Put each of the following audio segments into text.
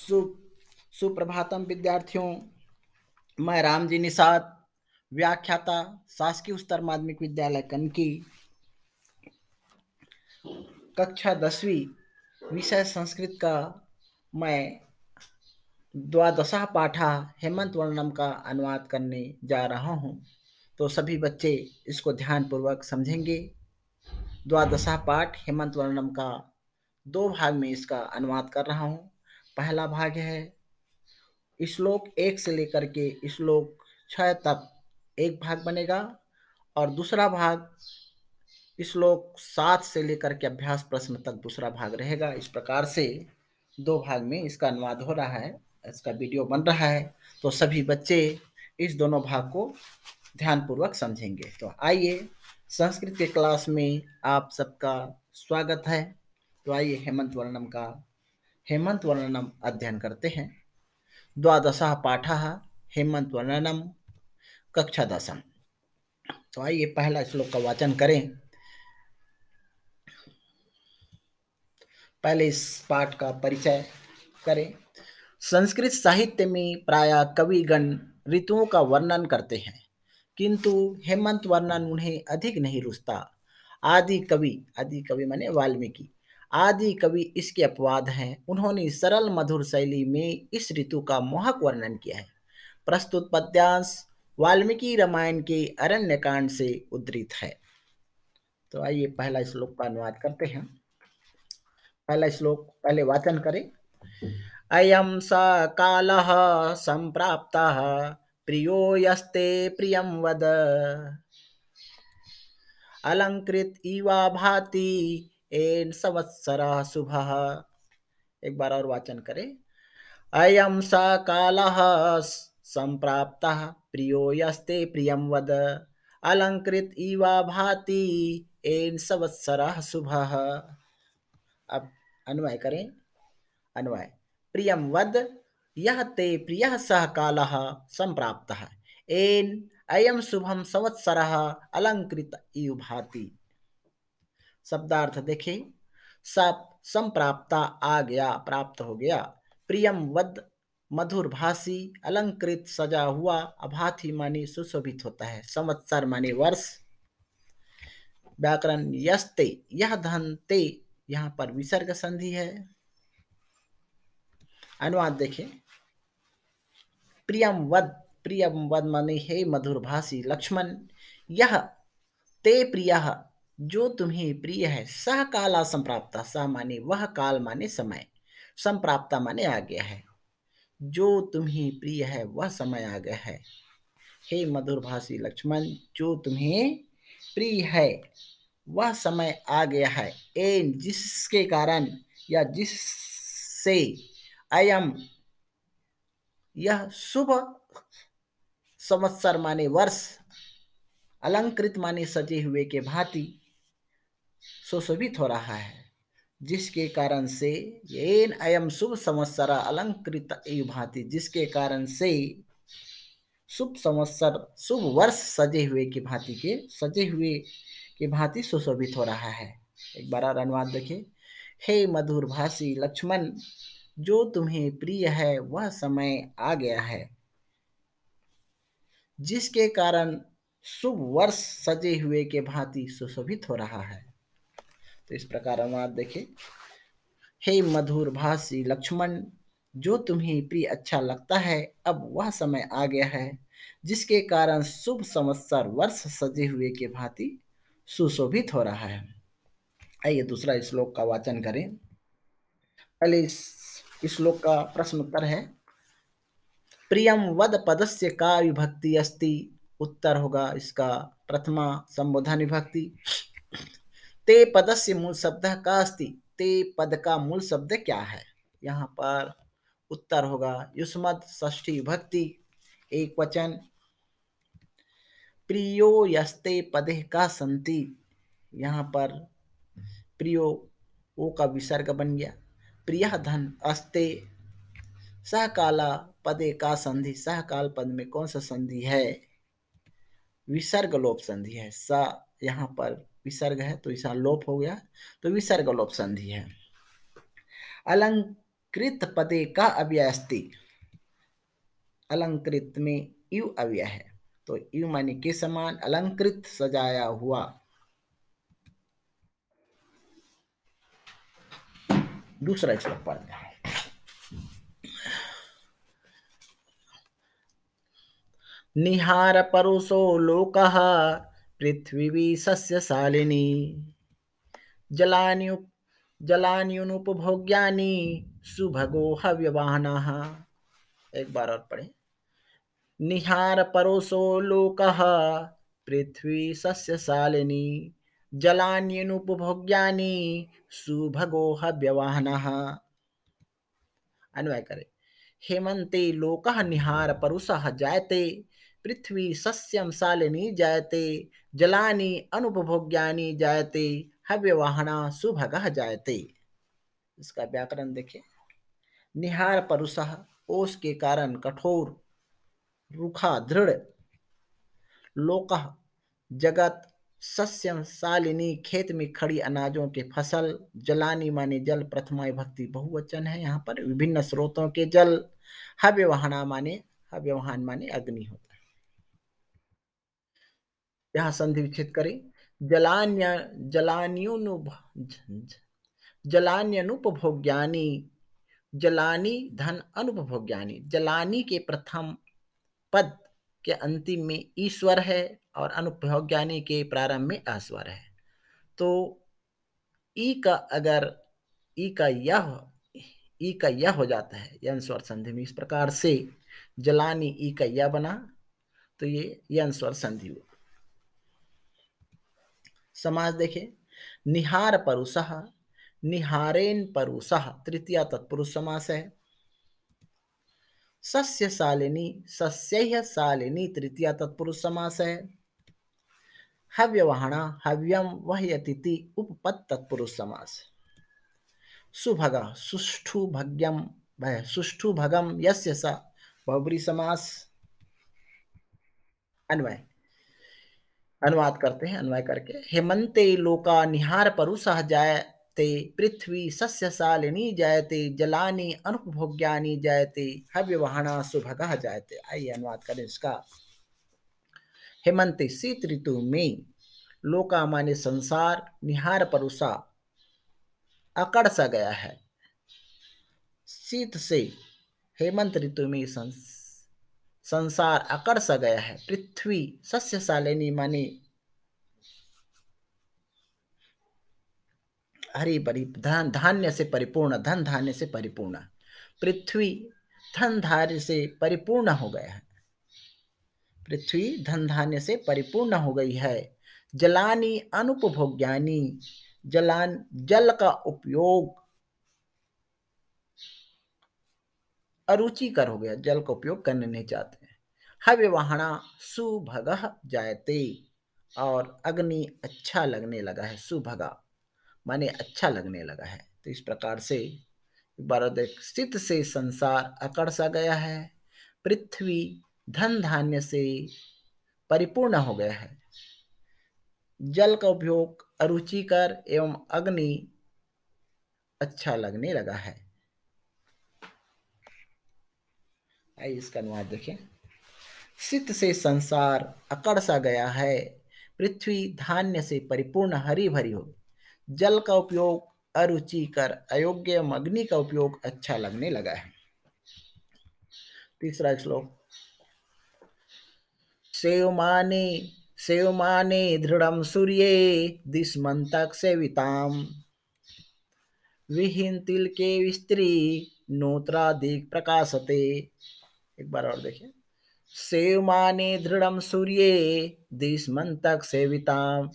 सु सुप्रभातम विद्यार्थियों। मैं रामजी निषाद, व्याख्याता, शासकीय उच्चतर माध्यमिक विद्यालय कनकी, कक्षा 10वीं, विषय संस्कृत का मैं द्वादशः पाठा हेमंत वर्णम का अनुवाद करने जा रहा हूं। तो सभी बच्चे इसको ध्यानपूर्वक समझेंगे। द्वादशः पाठ हेमंत वर्णम का 2 भाग में इसका अनुवाद कर रहा हूं। पहला भाग है श्लोक 1 से लेकर के श्लोक 6 तक एक भाग बनेगा और दूसरा भाग श्लोक 7 से लेकर के अभ्यास प्रश्न तक दूसरा भाग रहेगा। इस प्रकार से 2 भाग में इसका अनुवाद हो रहा है, इसका वीडियो बन रहा है। तो सभी बच्चे इस दोनों भाग को ध्यानपूर्वक समझेंगे। तो आइए, संस्कृत के क्लास में आप सबका स्वागत है। तो आइए हेमंत वर्णनम अध्ययन करते हैं। द्वादशः पाठः हेमंत वर्णनम, कक्षा 10। तो आइए पहला श्लोक का वाचन करें। पहले इस पाठ का परिचय करें। संस्कृत साहित्य में प्रायः कविगण ऋतुओं का वर्णन करते हैं, किंतु हेमंत वर्णन उन्हें अधिक नहीं रुचता। आदि कवि माने वाल्मीकि, आदि कवि इसके अपवाद हैं। उन्होंने सरल मधुर शैली में इस ऋतु का मोहक वर्णन किया है। प्रस्तुत पद्यांश वाल्मीकि रामायण के अरण्यकांड से उद्धृत है। तो आइए पहला श्लोक का अनुवाद करते हैं। पहला श्लोक पहले वाचन करें। अयं स कालः संप्राप्तः प्रियो यस्ते प्रियं वद, अलंकृत इवा भाति एन संवत्सरः शुभः। एक बार और वाचन करें। अयं स कालः संप्राप्तः प्रियो यस्ते प्रियं वद, अलंकृत इवा भाति एन संवत्सरः शुभः। अब अन्वय करें। अन्वय प्रियं वद यह ते प्रियः सह कालः संप्राप्तः एन अयं शुभम संवत्सरः अलंकृत इव भाति। शब्दार्थ देखें। सब संप्राप्ता आ गया, प्राप्त हो गया। प्रियम वद मधुर भाषी, अलंकृत सजा हुआ, अभाथी माने सुशोभित होता है, संवत्सर माने वर्ष। व्याकरण यस्ते यह धन ते, यहाँ पर विसर्ग संधि है। अनुवाद देखें। प्रियम वद माने हे मधुर भाषी लक्ष्मण, यह ते प्रियः जो तुम्हें प्रिय है, सह काला संप्राप्ता, सह माने वह, काल माने समय, संप्राप्ता माने आ गया है। जो तुम्हें प्रिय है वह समय आ गया है। हे मधुर भाषी लक्ष्मण, जो तुम्हें प्रिय है वह समय आ गया है। एन जिसके कारण या जिससे, अयम यह शुभ, संवत्सर माने वर्ष, अलंकृत माने सजे हुए के भांति, सुशोभित हो रहा है, जिसके कारण से, एन अयम शुभ संवत्सर अलंकृत एव भांति, जिसके कारण से शुभ संवत्सर, शुभ वर्ष सजे हुए के भांति सुशोभित हो रहा है। एक बार और अनुवाद देखें। हे मधुर भाषी लक्ष्मण, जो तुम्हें प्रिय है वह समय आ गया है, जिसके कारण शुभ वर्ष सजे हुए के भांति सुशोभित हो रहा है। तो इस प्रकार अनुवाद देखें। हे मधुर भाषी लक्ष्मण, जो तुम्हें प्रिय अच्छा लगता है, अब वह समय आ गया है, जिसके कारण शुभ संवत्सर वर्ष सजे हुए के भांति सुशोभित हो रहा है। आइए दूसरा श्लोक का वाचन करें। पहले इस श्लोक का प्रश्न उत्तर है। प्रियम वद पदस्य का विभक्ति अस्ति। उत्तर होगा इसका प्रथमा संबोधन विभक्ति। ते पदस्य मूल शब्द का अस्ति। ते पद का मूल शब्द क्या है? यहाँ पर उत्तर होगा युष्मद् षष्ठी विभक्ति एक वचन। प्रियो यस्ते पदे का संति, यहाँ पर प्रियो ओ का विसर्ग बन गया। प्रियः धन अस्ते, सहकाला पदे का संधि, सहकाल पद में कौन सा संधि है? विसर्ग लोप संधि है। सा यहाँ पर विसर्ग है तो इसका लोप हो गया, तो विसर्ग लोप संधि है। कृत पदे का अव्यय अस्ति, अलंकृत में यू अव्यय है, तो यू माने के समान, अलंकृत सजाया हुआ। दूसरा श्लोक पढ़ते हैं। निहार परुषो लोकः पृथ्वी सस्यशालिनी जलान्यु जलान्युनुपभोग्यानि सुभगो हव्यवाहनः। एक बार और पढ़े। निहार परोसो लोकः पृथ्वी सस्यशालिनी जलान्युनुपभोग्यानि सुभगो हव्यवाहनः। अन्वय करें। हेमंते लोकः निहार परुषः जायते पृथ्वी सस्यं शालिनी जायते जलानि अनुपभोग्यानि जायते हव्यवाहना सुभगः जायते। इसका व्याकरण देखिए। निहार परुषः ओस के कारण कठोर रूखा दृढ़, लोकः जगत, सस्यम शालिनी खेत में खड़ी अनाजों के फसल, जलानी माने जल, प्रथमा विभक्ति बहुवचन है यहाँ पर, विभिन्न स्रोतों के जल, हव्यवहना माने हव्यवहान माने अग्नि होता है। यहाँ संधि विच्छेद करें। जलान्य जलान्यनुपभोग्यानि जलानी धन अनुपभोग्यानि, जलानी के प्रथम पद के अंतिम में ईश्वर है और अनुपभोग्यानि के प्रारंभ में अस्वर है। तो ई का अगर ई का यह हो जाता है यन स्वर संधि में, इस प्रकार से जलानी ई का यह बना, तो ये यन स्वर संधि हुआ। समास देखें। निहार परुषः, निहारेन परुषः तृतीया तत्पुरुष समास है। सस्य शालिनी, सस्यः शालिनी तृतीया तत्पुरुष समास है। हव्यवहना, हव्यम वह्यतिथि उपपद तत्पुरुष समास। सुभग, सुष्ठु भग्यम सुष्ठु भगम यस्य स बहुब्री समास। अन्वय, अनुवाद करते हैं। अन्वय करके। हेमंते लोका निहार परुषः जायते पृथ्वी सस्यशालिनी जायते जलानि अनुपभोग्यानि जायते हव्यवहना सुभगः जायते। आइए अनुवाद करें इसका। हेमंते शीत ऋतु में, लोका माने संसार, निहार परुषा अकड़ सा गया है। शीत से हेमंत ऋतु में संसार अकड़ सा गया है। पृथ्वी सस्यशालिनी माने हरी भरी, धन धान्य से परिपूर्ण, धन धान्य से परिपूर्ण। पृथ्वी धन धान्य से परिपूर्ण हो गया है। पृथ्वी धन धान्य से परिपूर्ण हो गई है। जलानी अनुपभोग्यानी, जल का उपयोग अरुचिकर हो गया, जल का उपयोग करने नहीं चाहते हैं। हव्यवहना सुभगः जायते, और अग्नि अच्छा लगने लगा है। सुभगा माने अच्छा लगने लगा है। तो इस प्रकार से स्थित से संसार अकड़ सा गया है। पृथ्वी धन धान्य से परिपूर्ण हो गया है। जल का उपयोग अरुचिकर एवं अग्नि अच्छा लगने लगा है। आइए इसका अनुवाद देखें। शीत से संसार अकड़ सा गया है। पृथ्वी धान्य से परिपूर्ण हरी भरी हो। जल का उपयोग अरुचिकर अयोग्य, अग्नि का उपयोग अच्छा लगने लगा है। तीसरा श्लोक। सेवमाने दृढ़म सूर्ये दिस्मन्तक सेविताम विहीन तिल के विस्त्री नोत्रादिक प्रकाशते। एक बार और देखिए। सेवमाने दृढ़म सूर्ये दिस्मन्तक सेविताम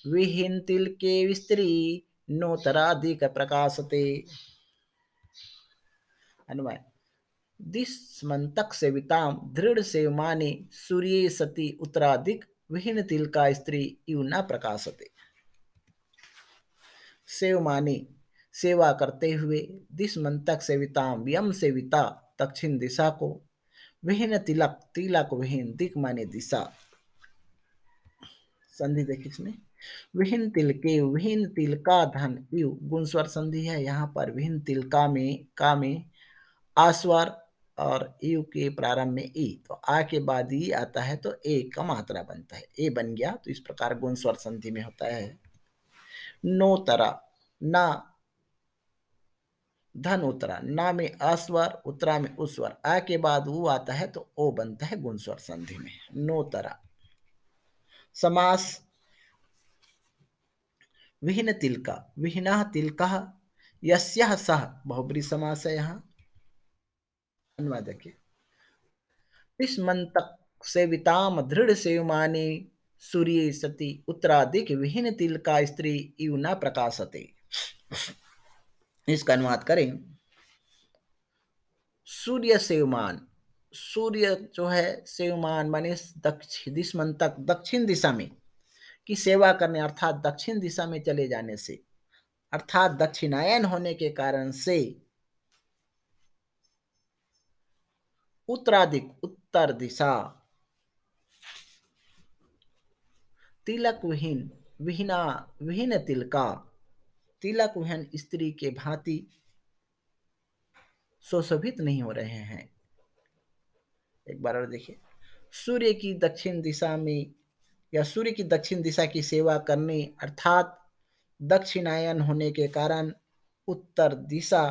विहीन तिल के विस्त्री नोतराधिक प्रकाशते। अन्वय। दिस्मन्तक सेविताम दृढ़ सेवमाने सूर्ये सति उत्तराधिक विहीन तिल का स्त्री इव न प्रकाशते। सेवमाने सेवा करते हुए, दिस्मन्तक सेविताम यम सेविता दक्षिण दिशा को, विहीन तिलक तिलक विहीन, दिक माने दिशा, संधि देखिए इसमें, विहीन तिलके विहीन तिलका धन यु गुण स्वर संधि है। यहाँ पर विहीन तिलका में का में आस्वर और यू के प्रारंभ में ई, तो आ के बाद ई आता है तो ए का मात्रा बनता है, ए बन गया। तो इस प्रकार गुण स्वर संधि में होता है। नो तरा ना धन उतरा, ना में अस्वर, उतरा में उस्वर, आ के बाद वो आता है तो ओ बनता है गुण स्वर संधि में, नो तरा। समास विहीन तिलका विहीना तिलका यस्यः सह बहुब्रीहि समास है। यहाँ अनुवाद देखिए, इस मंतक सेविताम दृढ़ सेवमानी सूर्य सती उत्तराधिक विहीन तिलका स्त्री इव न प्रकाशते। इसका अनुवाद करें, सूर्य सेवमान, सूर्य जो है सेवमान माने दिशमंतक दक्षिण दिशा में की सेवा करने अर्थात दक्षिण दिशा में चले जाने से, अर्थात दक्षिणायन होने के कारण से उत्तराधिक उत्तर दिशा तिलक विहीन विहीना विहीन तिलका तिलक विहीन स्त्री के भांति सुशोभित नहीं हो रहे हैं। एक बार और देखिए, सूर्य की दक्षिण दिशा में या सूर्य की दक्षिण दिशा की सेवा करने अर्थात दक्षिणायन होने के कारण उत्तर दिशा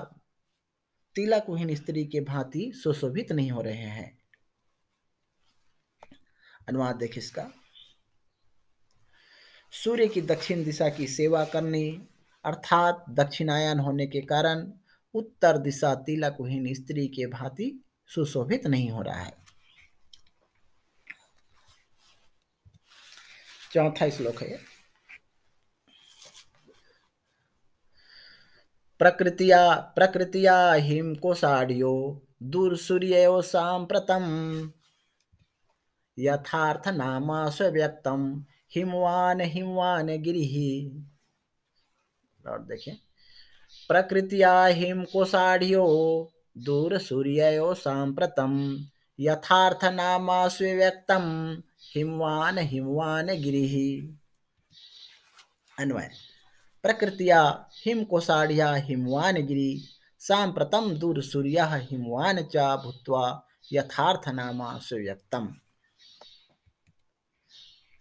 तिलक विहीन स्त्री के भांति सुशोभित नहीं हो रहे हैं। अनुवाद देखिए इसका, सूर्य की दक्षिण दिशा की सेवा करने अर्थात दक्षिणायन होने के कारण उत्तर दिशा तिलक विहीन स्त्री के भांति सुशोभित नहीं हो रहा है। चौथा श्लोक है, प्रकृतिया प्रकृतिया हिम कोषाढ़ियो दूर सूर्यो सांप्रतम यथार्थ नामा स्व्यक्तम हिमवान हिमवान गिरिः। और देखें, प्रकृतिया हिम कोषाढ़ियो दूर सूर्यो सांप्रतम यथार्थ नामा स्व्यक्तम हिमवान हिमवान गिरिः। अन्वय, प्रकृतिया हिम कोषाढ़िया हिमवान गिरी सांप्रतम दूर सूर्य हिमवान च भूत्वा यथार्थ नामा सुव्यक्तम।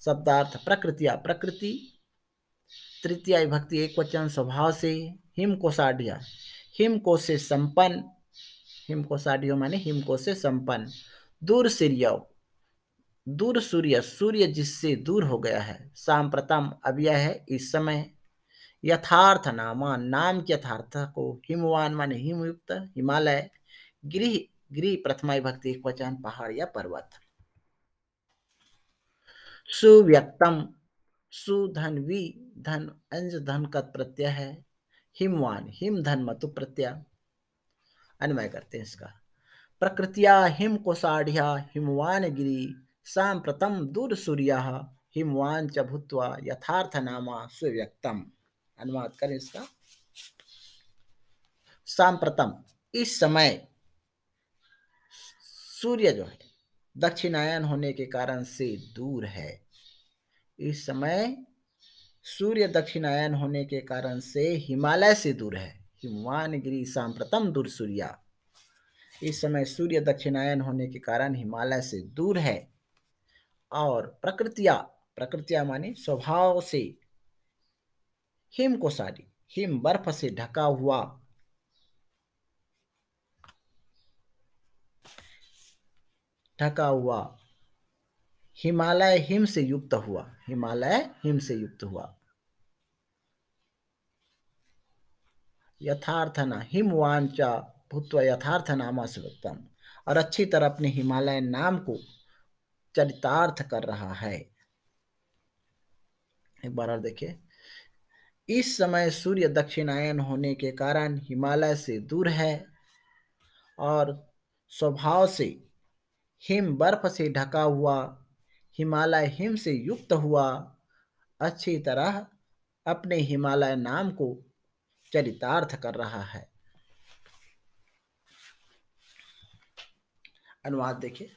शब्दार्थ, प्रकृतिया प्रकृति तृतीया विभक्ति एक वचन स्वभाव से, हिम कोषाढ़िया हिम कोश से संपन्न, हिम कोषाढ़ियो माने हिम कोश से संपन्न, दूर सूर्य दूर सूर्य सूर्य जिससे दूर हो गया है, सांप्रतम अब यह है इस समय, यथार्थ नामा नाम के यथार्थ को, हिमवान माने हिमयुक्त हिमालय, गिरि गिरि प्रथमा विभक्ति एक वचन पहाड़ या पर्वत, सुव्यक्तम सुधन वी धन अंज धन का प्रत्यय है, हिमवान हिम धन मतु प्रत्यय। अन्वय करते हैं इसका, प्रकृतिया हिम कोषाढ़िया हिमवान गिरी सांप्रतम दूर सूर्य हिमवान च भूत्वा यथार्थ नामा सुव्यक्तम। अनुवाद करें इसका, सांप्रतम इस समय सूर्य जो है दक्षिणायन होने के कारण से दूर है, इस समय सूर्य दक्षिणायन होने के कारण से हिमालय से दूर है, हिमवान गिरी सांप्रतम दूर सूर्य, इस समय सूर्य दक्षिणायन होने के कारण हिमालय से दूर है। और प्रकृतिया प्रकृतिया माने स्वभाव से, हिम कोषाढ़ी हिम बर्फ से ढका हुआ, हिमालय हिम से युक्त हुआ, हिमालय हिम से युक्त हुआ, यथार्थना हिमवांचा भूत्वा यथार्थ नामा सुव्यक्तम, और अच्छी तरह अपने हिमालय नाम को चरितार्थ कर रहा है। एक बार और देखिए, इस समय सूर्य दक्षिणायन होने के कारण हिमालय से दूर है और स्वभाव से हिम बर्फ से ढका हुआ, हिमालय हिम से युक्त हुआ, अच्छी तरह अपने हिमालय नाम को चरितार्थ कर रहा है। अनुवाद देखिए,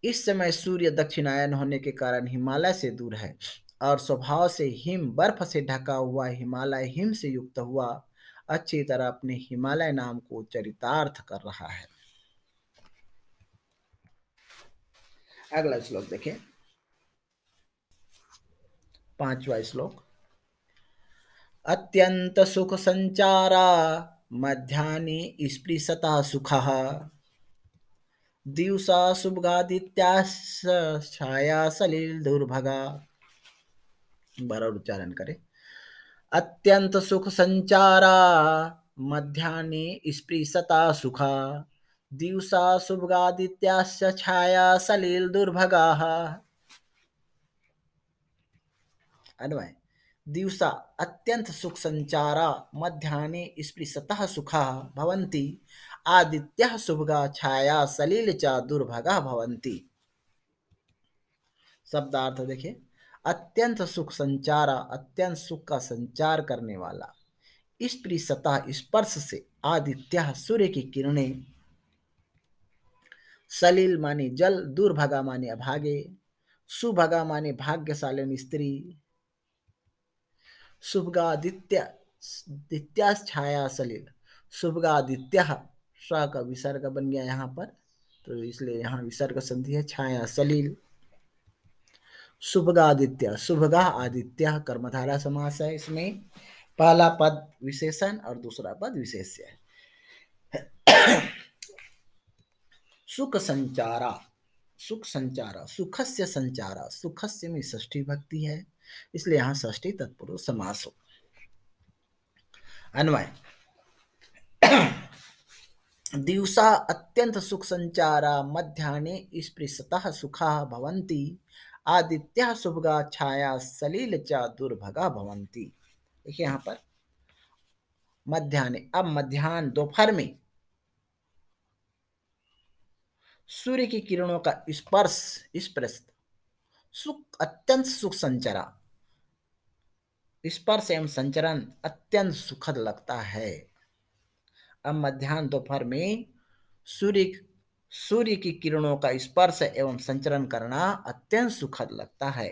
इस समय सूर्य दक्षिणायन होने के कारण हिमालय से दूर है और स्वभाव से हिम बर्फ से ढका हुआ हिमालय हिम से युक्त हुआ अच्छी तरह अपने हिमालय नाम को चरितार्थ कर रहा है। अगला श्लोक देखें, 5वां श्लोक। अत्यंत सुख संचारा मध्याह्ने स्पृशता सुखः दिवसा शुभगादित्यास छाया सलिल दुर्भगा। बराबर उच्चारण करें। अत्यंत सुख संचारा मध्याह्ने स्पृशता सुखा दिवसा शुभगादित्याश्च छाया सलिल दुर्भगाः। अन्वय। दिवसा अत्यंत सुख संचारा मध्याह्ने स्पृशतः सुखा भवन्ति आदित्यः शुभगा छाया सलिल च दुर्भगा भवन्ति। शब्दार्थ देखिए, अत्यंत सुख संचारा, अत्यंत सुख का संचार करने वाला, स्पृशतः स्पर्श से, आदित्य सूर्य की किरणें, सलिल माने जल, दुर्भगा माने अभागे, सुभगा माने भाग्यशालिनी स्त्री, शुभगादित्य दित्या छाया सलिल, शुभगादित्य स्व का विसर्ग बन गया यहाँ पर, तो इसलिए यहाँ विसर्ग संधि है, छाया सलिल। शुभगादित्य, शुभगा आदित्य कर्मधारा समास है, इसमें पहला पद विशेषण और दूसरा पद विशेष्य है। सुख संचारा, सुख संचारा, सुखस्य संचारा, सुखस्य में षष्ठी भक्ति है, इसलिए यहां षष्ठी तत्पुरुष समास हो। अन्वय। दिवसा अत्यंत सुख संचारा मध्याह्ने स्पृशतः सुखा भवन्ति आदित्य शुभगा छाया सलिल च दुर्भगा भवन्ति। देखिए यहां पर मध्याह्ने, अब मध्याह्न दोपहर में सूर्य की किरणों का स्पर्श, स्पर्श सुख, अत्यंत सुख संचरा, स्पर्श एवं संचरण अत्यंत सुखद लगता है। अब मध्याह्न दोपहर में सूर्य की किरणों का स्पर्श एवं संचरण करना अत्यंत सुखद लगता है।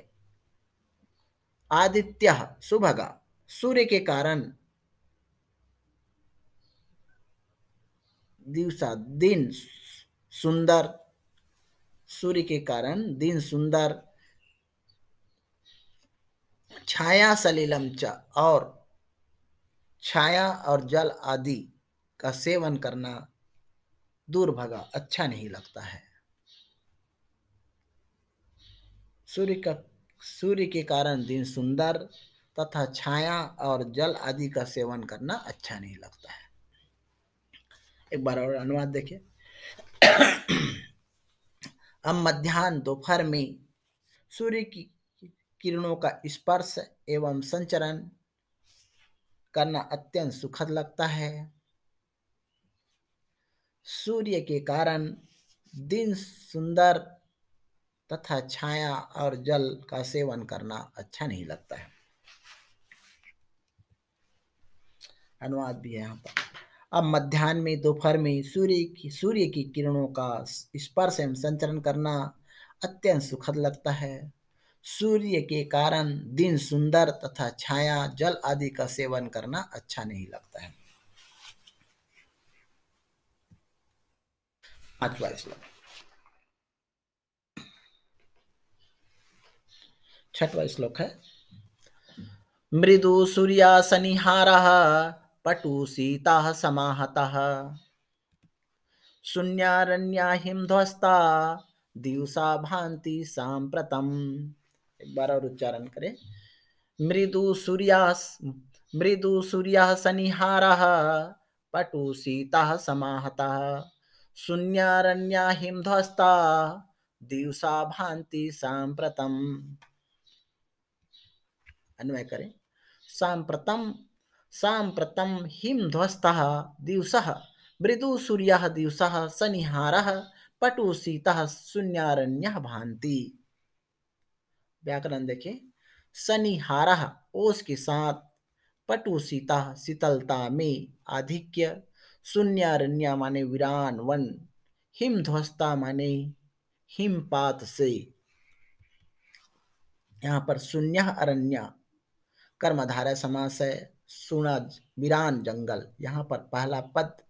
आदित्य सुभगा, सूर्य के कारण, दिवसा दिन सुंदर, सूर्य के कारण दिन सुंदर, छाया सलिलम च, और छाया और जल आदि का सेवन करना दुर्भगा अच्छा नहीं लगता है। सूर्य के कारण दिन सुंदर तथा छाया और जल आदि का सेवन करना अच्छा नहीं लगता है। एक बार और अनुवाद देखिए। अब मध्याह्न दोपहर में सूर्य की किरणों का स्पर्श एवं संचरण करना अत्यंत सुखद लगता है। सूर्य के कारण दिन सुंदर तथा छाया और जल का सेवन करना अच्छा नहीं लगता है। अनुवाद भी है यहाँ पर। अब मध्याह्न में दोपहर में सूर्य की किरणों का स्पर्श एवं संचरण करना अत्यंत सुखद लगता है। सूर्य के कारण दिन सुंदर तथा छाया जल आदि का सेवन करना अच्छा नहीं लगता है। 5वां श्लोक। 6वां श्लोक है। मृदु सूर्यासनिहारः पटु सीताः समाहतः शून्यारण्या हिमध्वस्ता दिवसा भान्ति सांप्रतम। एक बार और उच्चारण करें। मृदु सूर्याः सनिहारः पटु सीताः समाहतः शून्यारण्या हिमध्वस्ता दिवसा भान्ति सांप्रतम। अन्वय करें। सांप्रतम, सांप्रतम हिमध्वस्तः दिवसः मृदु सूर्यः दिवसः सनिहारः पटु शीतः शून्यारण्यः भान्ति। व्याकरण देखें। सनिहारः ओस के साथ, पटु शीतः शीतलता में आधिक्य, शून्यारण्य माने वीरान वन, हिमध्वस्ता माने हिमपात से, यहाँ पर शून्य अरण्य कर्मधारय समास है। सुना वीरान जंगल, यहाँ पर पहला पद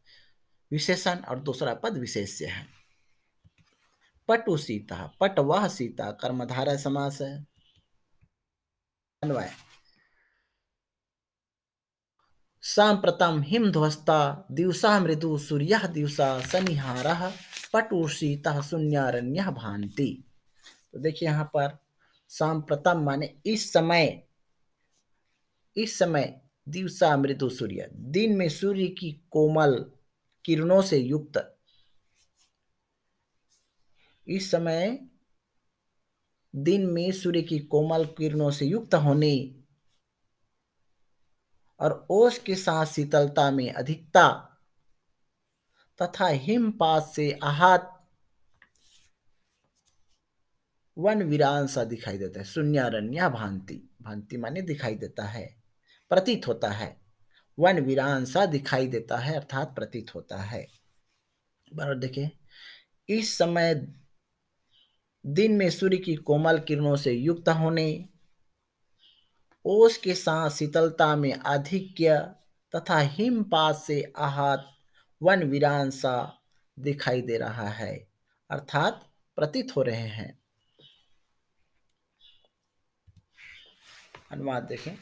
विशेषण और दूसरा पद विशेष्य है। पटु सीता, पट वह सीता कर्मधारय समास है। अन्वय सांप्रतम हिमध्वस्ता दिवसा मृदु सूर्य दिवसा सनिहारः पटु सीता शून्यारण्य भान्ति। तो देखिए यहाँ पर सांप्रतम माने इस समय दिवसा मृदु सूर्य, दिन में सूर्य की कोमल किरणों से युक्त, इस समय दिन में सूर्य की कोमल किरणों से युक्त होने और ओस के साथ शीतलता में अधिकता तथा हिमपात से आहत वन वीरान सा दिखाई देता है। शून्यारण्य भांति, भांति माने दिखाई देता है, प्रतीत होता है। वन वीरान सा दिखाई देता है अर्थात प्रतीत होता है। बराबर देखिए, इस समय दिन में सूर्य की कोमल किरणों से युक्त होने, ओस के साथ शीतलता में आधिक्य तथा हिमपात से आहत वन वीरान सा दिखाई दे रहा है अर्थात प्रतीत हो रहे हैं। अनुवाद देखें,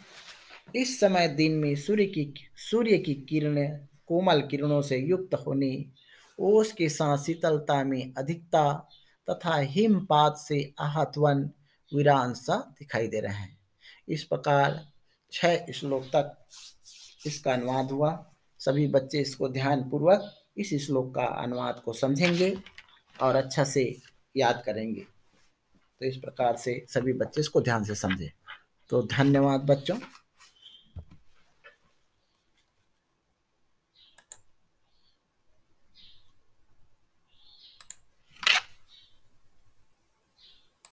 इस समय दिन में सूर्य की किरणें कोमल किरणों से युक्त होने, ओस के साथ शीतलता में अधिकता तथा हिमपात से आहत वन वीरान सा दिखाई दे रहे हैं। इस प्रकार 6 श्लोक तक इसका अनुवाद हुआ। सभी बच्चे इसको ध्यान पूर्वक इस श्लोक का अनुवाद को समझेंगे और अच्छा से याद करेंगे। तो इस प्रकार से सभी बच्चे इसको ध्यान से समझें। तो धन्यवाद बच्चों।